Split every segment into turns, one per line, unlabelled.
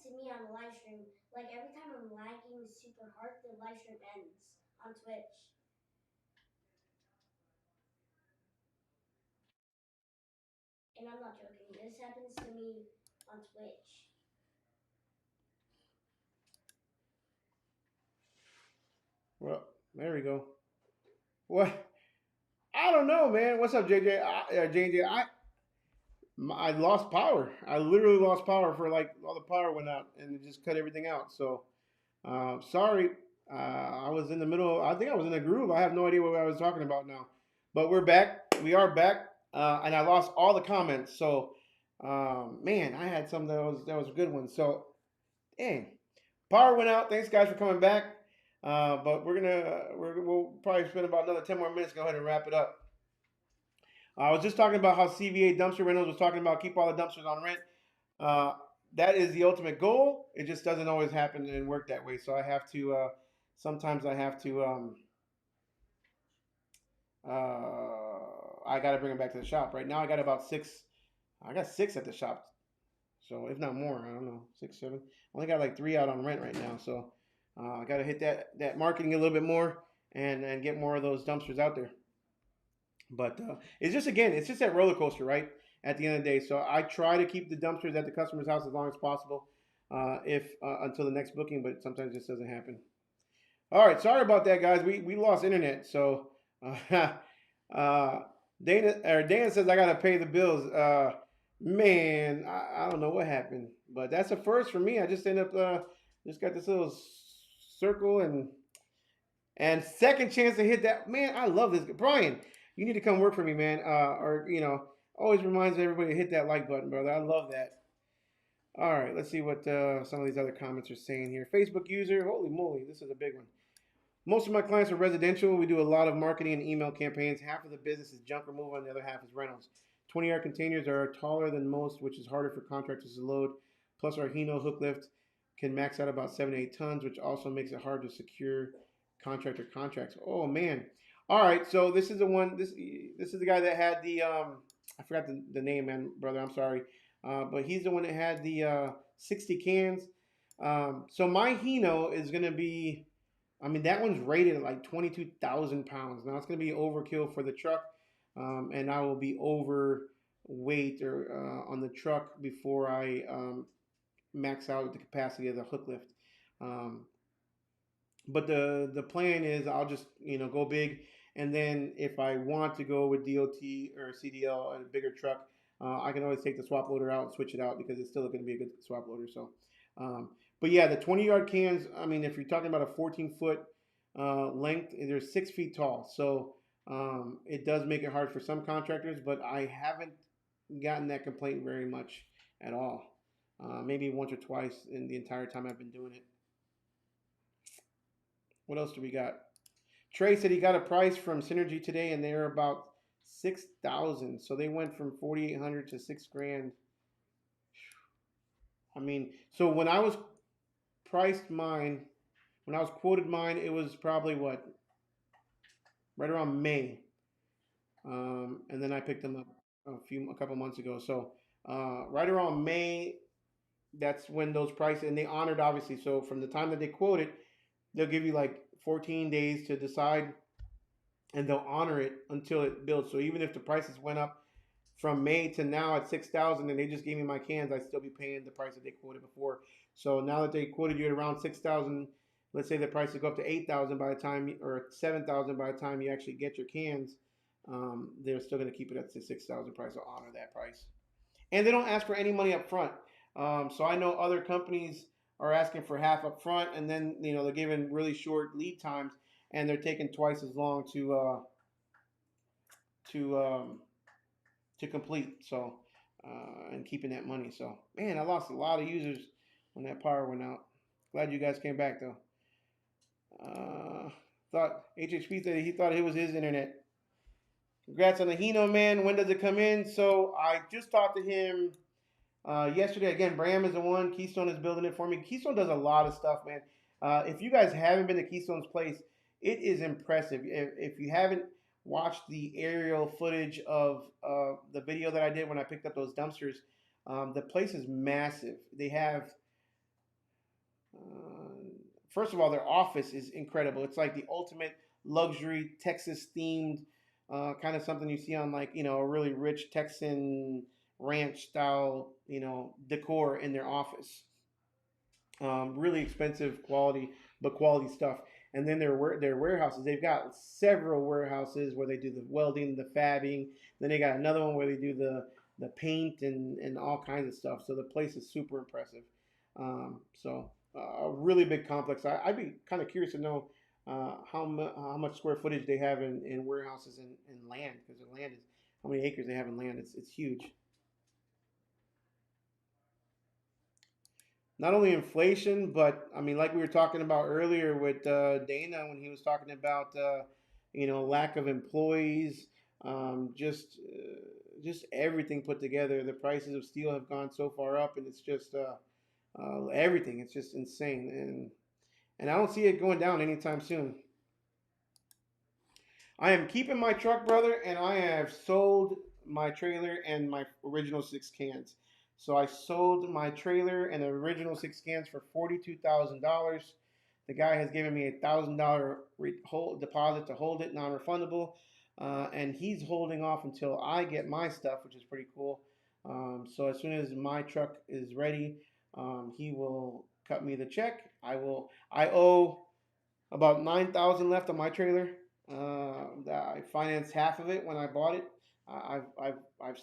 to me on the live stream. Like every time I'm lagging super hard, the live stream ends on Twitch. And I'm not joking. This happens to me on Twitch.
Well, there we go. What? I don't know, man. What's up, JJ? JJ, I lost power. I literally lost power for like all the power went out and it just cut everything out. So sorry. I was in the middle. I think I was in a groove. I have no idea what I was talking about now. But we're back. We are back. And I lost all the comments. So man, I had some that was a good one. So dang, power went out. Thanks guys for coming back. But we'll probably spend about another 10 more minutes. Go ahead and wrap it up. I was just talking about how CVA Dumpster Rentals was talking about keep all the dumpsters on rent. Uh, that is the ultimate goal. It just doesn't always happen and work that way. So I have to. Sometimes I have to. I got to bring them back to the shop. Right now I got about 6. I got 6 at the shop. So if not more, I don't know, 6, 7. I only got like 3 out on rent right now. So I got to hit that marketing a little bit more and get more of those dumpsters out there. But it's just that roller coaster, right? At the end of the day, so I try to keep the dumpsters at the customer's house as long as possible, if until the next booking. But sometimes this doesn't happen. All right, sorry about that, guys. We lost internet, so Dana says I gotta pay the bills. Man, I don't know what happened, but that's a first for me. I just end up just got this little circle and second chance to hit that. Man, I love this. Brian, you need to come work for me, man. Or always reminds everybody to hit that like button, brother. I love that. All right, let's see what some of these other comments are saying here. Facebook user, holy moly, this is a big one. Most of my clients are residential. We do a lot of marketing and email campaigns. Half of the business is junk removal, and the other half is rentals. 20-yard containers are taller than most, which is harder for contractors to load. Plus, our Hino hook lift can max out about 7 to 8 tons, which also makes it hard to secure contractor contracts. Oh man! All right, so this is the one. This is the guy that had the I forgot the name, man, brother. I'm sorry, but he's the one that had the 60 cans. So my Hino is gonna be. I mean, that one's rated at like 22,000 pounds. Now it's going to be overkill for the truck, and I will be overweight or on the truck before I max out the capacity of the hook lift. Um, but the plan is I'll just go big, and then if I want to go with DOT or CDL and a bigger truck, I can always take the swap loader out and switch it out because it's still going to be a good swap loader. So, but yeah, the 20-yard cans. I mean, if you're talking about a 14-foot length, they're 6 feet tall. So it does make it hard for some contractors, but I haven't gotten that complaint very much at all. Maybe once or twice in the entire time I've been doing it. What else do we got? Trey said he got a price from Synergy today, and they're about 6,000. So they went from 4,800 to 6 grand. I mean, so when I was priced mine, when I was quoted mine, it was probably what, right around May, and then I picked them up a couple months ago. So right around May, that's when those prices, and they honored obviously. So from the time that they quoted, they'll give you like 14 days to decide, and they'll honor it until it builds. So even if the prices went up from May to now at 6,000, and they just gave me my cans, I'd still be paying the price that they quoted before. So now that they quoted you at around 6,000, let's say the prices go up to 8,000 by the time, or 7,000 by the time you actually get your cans, they're still going to keep it at the 6,000 price. Or honor that price, and they don't ask for any money up front. So I know other companies are asking for half up front, and then they're giving really short lead times, and they're taking twice as long to complete. So and keeping that money. So man, I lost a lot of users when that power went out. Glad you guys came back though. Thought HHP said he thought it was his internet. Congrats on the Hino, man. When does it come in? So I just talked to him yesterday. Again, Bram is the one. Keystone is building it for me. Keystone does a lot of stuff, man. If you guys haven't been to Keystone's place, it is impressive. If you haven't watched the aerial footage of the video that I did when I picked up those dumpsters, the place is massive. They have First of all, their office is incredible. It's like the ultimate luxury Texas themed, kind of something you see on like a really rich Texan ranch style decor in their office. Really expensive quality, but quality stuff. And then their warehouses. They've got several warehouses where they do the welding, the fabbing. Then they got another one where they do the paint and all kinds of stuff. So the place is super impressive. A really big complex. I'd be kind of curious to know how much square footage they have in warehouses and land, because the land is how many acres they have in land. It's huge. Not only inflation, but I mean, like we were talking about earlier with Dana when he was talking about lack of employees, just everything put together. The prices of steel have gone so far up, and it's just everything. It's just insane, and I don't see it going down anytime soon. I am keeping my truck, brother, and I have sold my trailer and my original six cans. So I sold my trailer and the original six cans for $42,000. The guy has given me $1,000 deposit to hold it, non-refundable, and he's holding off until I get my stuff, which is pretty cool. So as soon as my truck is ready, he will cut me the check. I owe about 9,000 left on my trailer. I financed half of it when I bought it. I've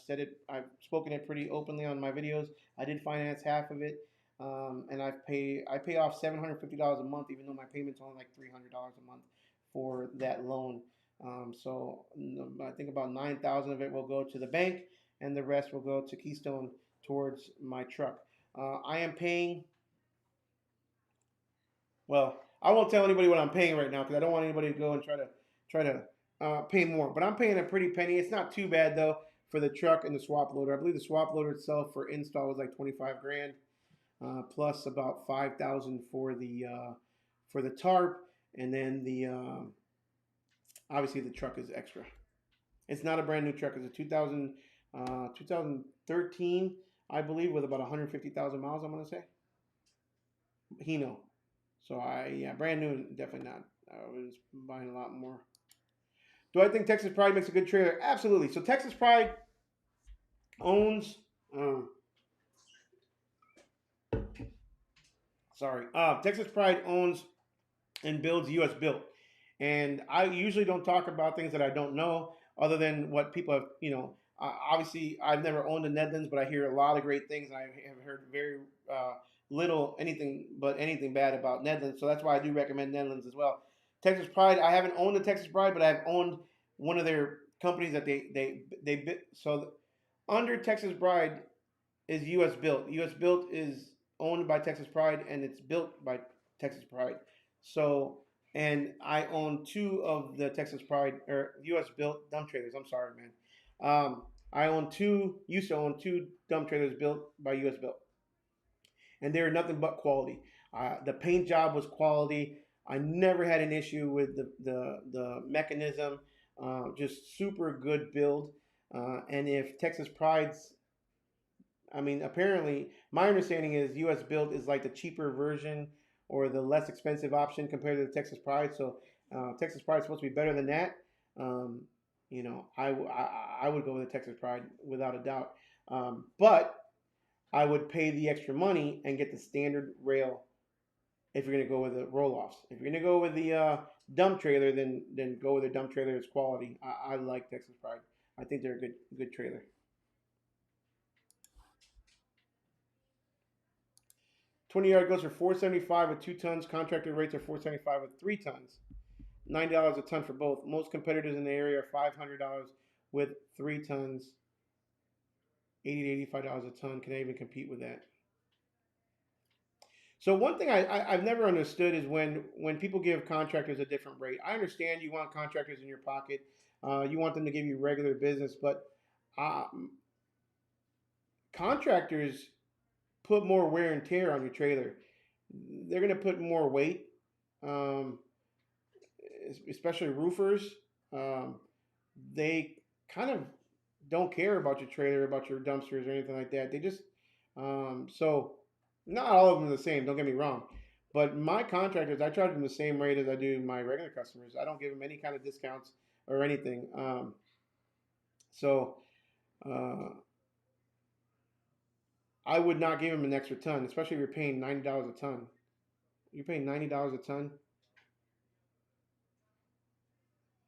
said it. I've spoken it pretty openly on my videos. I did finance half of it, and I pay off $750 a month, even though my payment's only like $300 a month for that loan. So I think about 9,000 of it will go to the bank, and the rest will go to Keystone towards my truck. I am paying. Well, I won't tell anybody what I'm paying right now because I don't want anybody to go and try to pay more. But I'm paying a pretty penny. It's not too bad though for the truck and the swap loader. I believe the swap loader itself for install was like 25 grand, plus about 5,000 for the tarp, and then the obviously the truck is extra. It's not a brand new truck. It's a 2013, I believe, with about 150,000 miles. I'm gonna say Hino. So yeah, brand new, definitely not. I was buying a lot more. Do I think Texas Pride makes a good trailer? Absolutely. So Texas Pride owns. Texas Pride owns and builds U.S. built. And I usually don't talk about things that I don't know, other than what people have. Obviously, I've never owned a Netherlands, but I hear a lot of great things. And I have heard very little anything bad about Netherlands. So that's why I do recommend Netherlands as well. Texas Pride. I haven't owned the Texas Pride, but I've owned one of their companies that they so under Texas Pride is U.S. built. U.S. built is owned by Texas Pride and it's built by Texas Pride. So and I own two of the Texas Pride or U.S. built dump trailers. I'm sorry, man. Used to own two dump trailers built by U.S. built, and they were nothing but quality. The paint job was quality. I never had an issue with the mechanism. Just super good build. And if Texas Pride's, I mean, apparently my understanding is U.S. built is like the cheaper version or the less expensive option compared to the Texas Pride. So Texas Pride is supposed to be better than that. Um, I would go with the Texas Pride without a doubt. But I would pay the extra money and get the standard rail if you're going to go with the roll-offs. If you're going to go with the dump trailer, then go with a dump trailer. It's quality. I like Texas Pride. I think they're a good trailer. 20-yard goes for 475 with 2 tons. Contractor rates are 475 with 3 tons. $90 a ton for both. Most competitors in the area are $500 with 3 tons. $80 to $85 a ton. Can I even compete with that? So one thing I've never understood is when people give contractors a different rate. I understand you want contractors in your pocket. You want them to give you regular business, but uh, contractors put more wear and tear on your trailer. They're going to put more weight, um, especially roofers. Um, they kind of don't care about your trailer, about your dumpsters or anything like that. They just so not all of them are the same. Don't get me wrong, But my contractors, I charge them the same rate as I do my regular customers. I don't give them any kind of discounts or anything. So uh, I would not give them an extra ton, especially if you're paying $90 a ton. You're paying $90 a ton,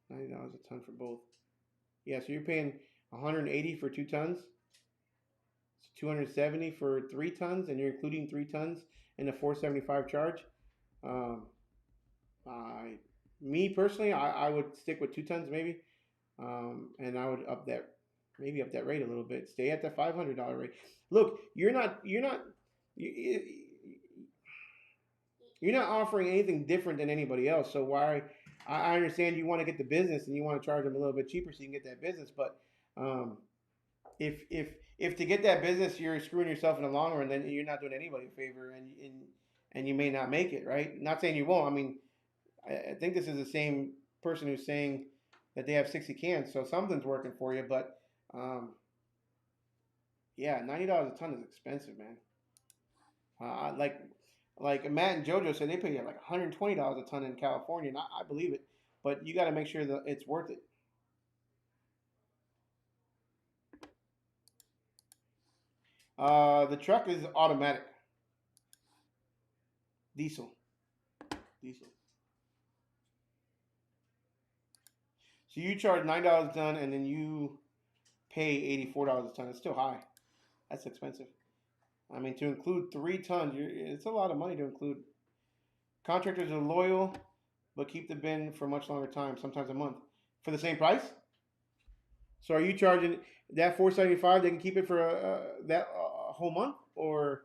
$90 a ton for both. Yeah, so you're paying 180 for 2 tons. It's 270 for 3 tons, and you're including 3 tons in the 475 charge. Um, I, Me personally, I would stick with 2 tons maybe, and I would up that rate a little bit. Stay at the $500 rate. Look, you- you're not offering anything different than anybody else. So why? I understand you want to get the business and you want to charge them a little bit cheaper so you can get that business, but um, if to get that business you're screwing yourself in the long run, then you're not doing anybody a favor, and you may not make it. Right? Not saying you won't. I mean, I think this is the same person who's saying that they have 60 cans, so something's working for you. But um, yeah, $90 a ton is expensive, man. Uh, like like Matt and JoJo said, they pay you like $120 a ton in California, and I believe it. But you got to make sure that it's worth it. The truck is automatic, diesel, diesel. So you charge $9 a ton, and then you pay $84 a ton. It's still high. That's expensive. I mean, to include 3 tons, it's a lot of money to include. Contractors are loyal, but keep the bin for a much longer time, sometimes a month, for the same price. So are you charging that 475? They can keep it for that whole month, or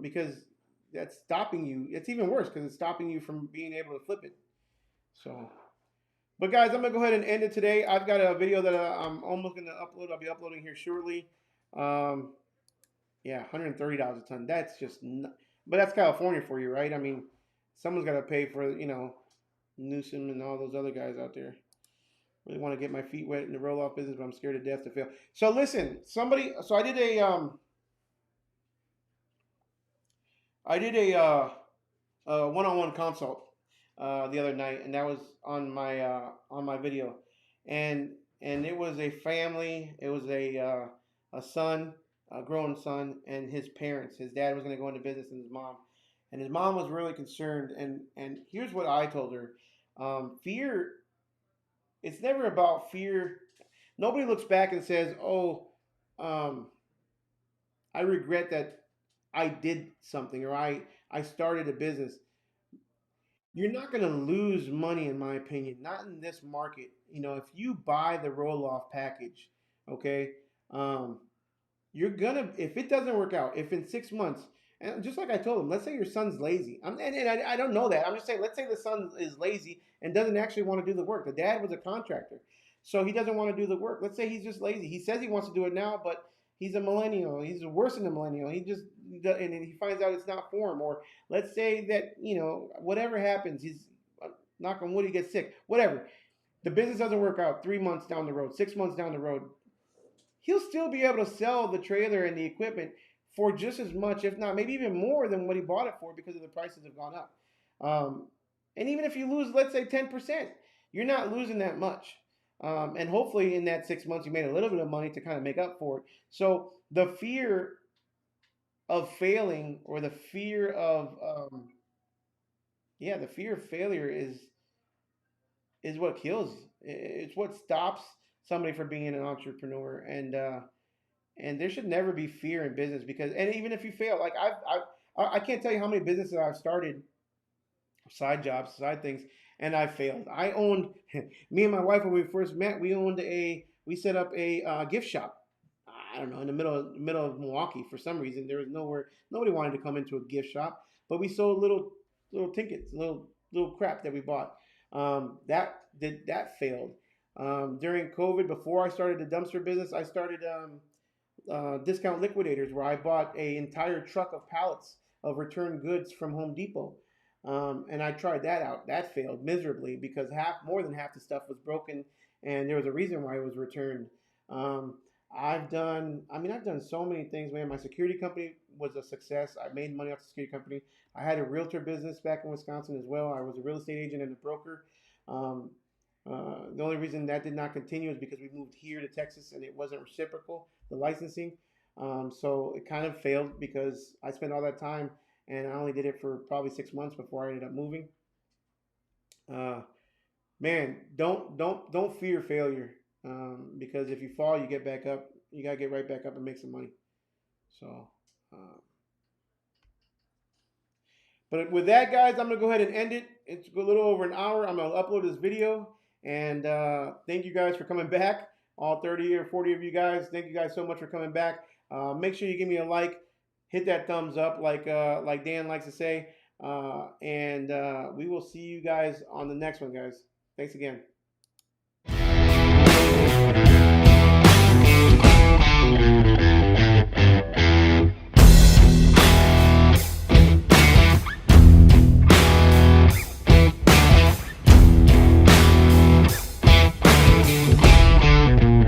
because that's stopping you. It's even worse because it's stopping you from being able to flip it. So, but guys, I'm gonna go ahead and end it today. I've got a video that I'm almost gonna upload. I'll be uploading here shortly. Um, yeah, $130 a ton. That's just, but that's California for you, right? I mean, someone's got to pay for Newsom and all those other guys out there. Really want to get my feet wet in the roll off business, but I'm scared to death to fail. So listen, So I did a one-on-one consult the other night, and that was on my video, and it was a family. It was a son, a grown son, and his parents. His dad was going to go into business, and his mom was really concerned. And here's what I told her: fear. It's never about fear. Nobody looks back and says, "Oh, um, I regret that I did something or I started a business." You're not going to lose money, in my opinion, not in this market. If you buy the roll off package, okay, um, you're gonna, if it doesn't work out, if in 6 months, and just like I told him, let's say your son's lazy. And I don't know that. I'm just saying, let's say the son is lazy and doesn't actually want to do the work. The dad was a contractor, so he doesn't want to do the work. Let's say he's just lazy. He says he wants to do it now, but he's a millennial. He's worse than a millennial. And he finds out it's not for him. Or let's say that, whatever happens, he's knock on wood, he gets sick. Whatever. The business doesn't work out 3 months down the road, 6 months down the road, he'll still be able to sell the trailer and the equipment for just as much, if not maybe even more than what he bought it for because of the prices have gone up. Um, and even if you lose, let's say 10%, you're not losing that much. And hopefully in that 6 months, you made a little bit of money to kind of make up for it. So the fear of failing or the fear of, the fear of failure is what kills. It's what stops somebody from being an entrepreneur. And there should never be fear in business because, and even if you fail, like I can't tell you how many businesses I've started, side jobs, side things, and I failed. I owned, me and my wife when we first met, we set up a gift shop. I don't know, in the middle of Milwaukee. For some reason, there was nowhere, nobody wanted to come into a gift shop, but we sold little trinkets, little crap that we bought. That failed. During COVID, before I started the dumpster business, I started discount liquidators where I bought an entire truck of pallets of returned goods from Home Depot. And I tried that out. That failed miserably because more than half the stuff was broken, and there was a reason why it was returned. Um, I've done, I mean, I've done so many things, man. My security company was a success. I made money off the security company. I had a realtor business back in Wisconsin as well. I was a real estate agent and a broker. Um, the only reason that did not continue is because we moved here to Texas and it wasn't reciprocal, the licensing. So it kind of failed because I spent all that time and I only did it for probably 6 months before I ended up moving. Uh, Man, don't fear failure, because if you fall, you get back up. You gotta get right back up and make some money. So, uh, but with that, guys, I'm gonna go ahead and end it. It's a little over an hour. I'm gonna upload this video, and thank you guys for coming back. All 30 or 40 of you guys, thank you guys so much for coming back. Make sure you give me a like, hit that thumbs up, like Dan likes to say, and we will see you guys on the next one, guys. Thanks again.